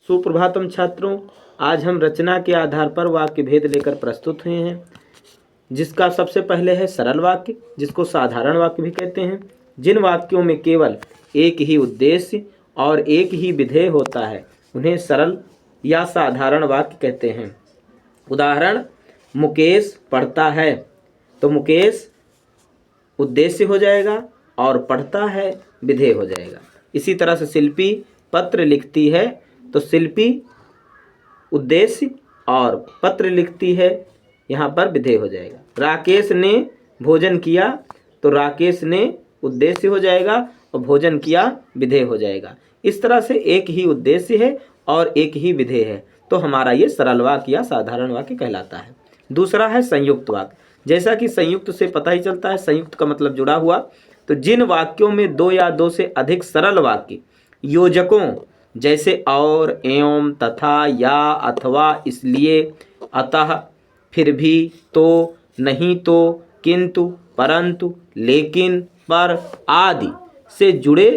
सुप्रभातम छात्रों, आज हम रचना के आधार पर वाक्य भेद लेकर प्रस्तुत हुए हैं। जिसका सबसे पहले है सरल वाक्य, जिसको साधारण वाक्य भी कहते हैं। जिन वाक्यों में केवल एक ही उद्देश्य और एक ही विधेय होता है उन्हें सरल या साधारण वाक्य कहते हैं। उदाहरण, मुकेश पढ़ता है, तो मुकेश उद्देश्य हो जाएगा और पढ़ता है विधेय हो जाएगा। इसी तरह से शिल्पी पत्र लिखती है, तो शिल्पी उद्देश्य और पत्र लिखती है, यहाँ पर विधेय हो जाएगा। राकेश ने भोजन किया, तो राकेश ने उद्देश्य हो जाएगा और भोजन किया विधेय हो जाएगा। इस तरह से एक ही उद्देश्य है और एक ही विधेय है, तो हमारा ये सरल वाक्य या साधारण वाक्य कहलाता है। दूसरा है संयुक्त वाक्य। जैसा कि संयुक्त से पता ही चलता है, संयुक्त का मतलब जुड़ा हुआ। तो जिन वाक्यों में दो या दो से अधिक सरल वाक्य योजकों जैसे और, एवं, तथा, या, अथवा, इसलिए, अतः, फिर भी, तो, नहीं तो, किंतु, परंतु, लेकिन, पर आदि से जुड़े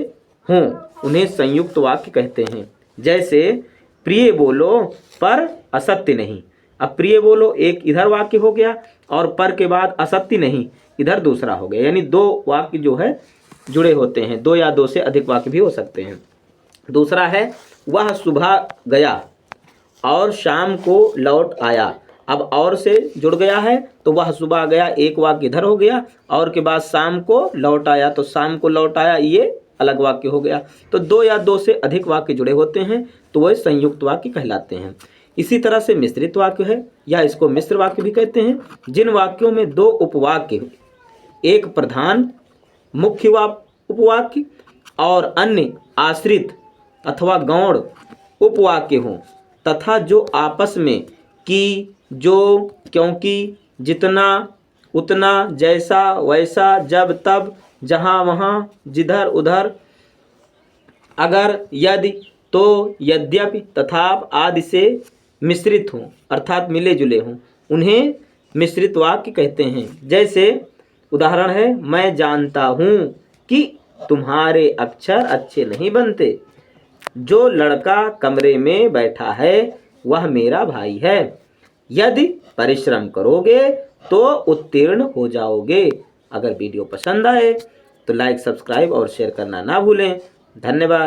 हों उन्हें संयुक्त वाक्य कहते हैं। जैसे प्रिय बोलो पर असत्य नहीं। अब प्रिय बोलो एक इधर वाक्य हो गया और पर के बाद असत्य नहीं इधर दूसरा हो गया, यानी दो वाक्य जो है जुड़े होते हैं। दो या दो से अधिक वाक्य भी हो सकते हैं। दूसरा है वह सुबह गया और शाम को लौट आया। अब और से जुड़ गया है तो वह सुबह गया एक वाक्य इधर हो गया, और के बाद शाम को लौट आया, तो शाम को लौट आया ये अलग वाक्य हो गया। तो दो या दो से अधिक वाक्य जुड़े होते हैं तो वह संयुक्त वाक्य कहलाते हैं। इसी तरह से मिश्रित वाक्य है, या इसको मिश्र वाक्य भी कहते हैं। जिन वाक्यों में दो उपवाक्य, एक प्रधान मुख्य उपवाक्य और अन्य आश्रित अथवा गौण उपवाक्य हों, तथा जो आपस में कि, जो, क्योंकि, जितना, उतना, जैसा, वैसा, जब, तब, जहाँ, वहाँ, जिधर, उधर, अगर, यदि, तो, यद्यपि, तथाप आदि से मिश्रित हों, अर्थात मिले जुले हों, उन्हें मिश्रित वाक्य कहते हैं। जैसे उदाहरण है, मैं जानता हूँ कि तुम्हारे अक्षर अच्छे नहीं बनते। जो लड़का कमरे में बैठा है वह मेरा भाई है। यदि परिश्रम करोगे तो उत्तीर्ण हो जाओगे। अगर वीडियो पसंद आए तो लाइक, सब्सक्राइब और शेयर करना ना भूलें। धन्यवाद।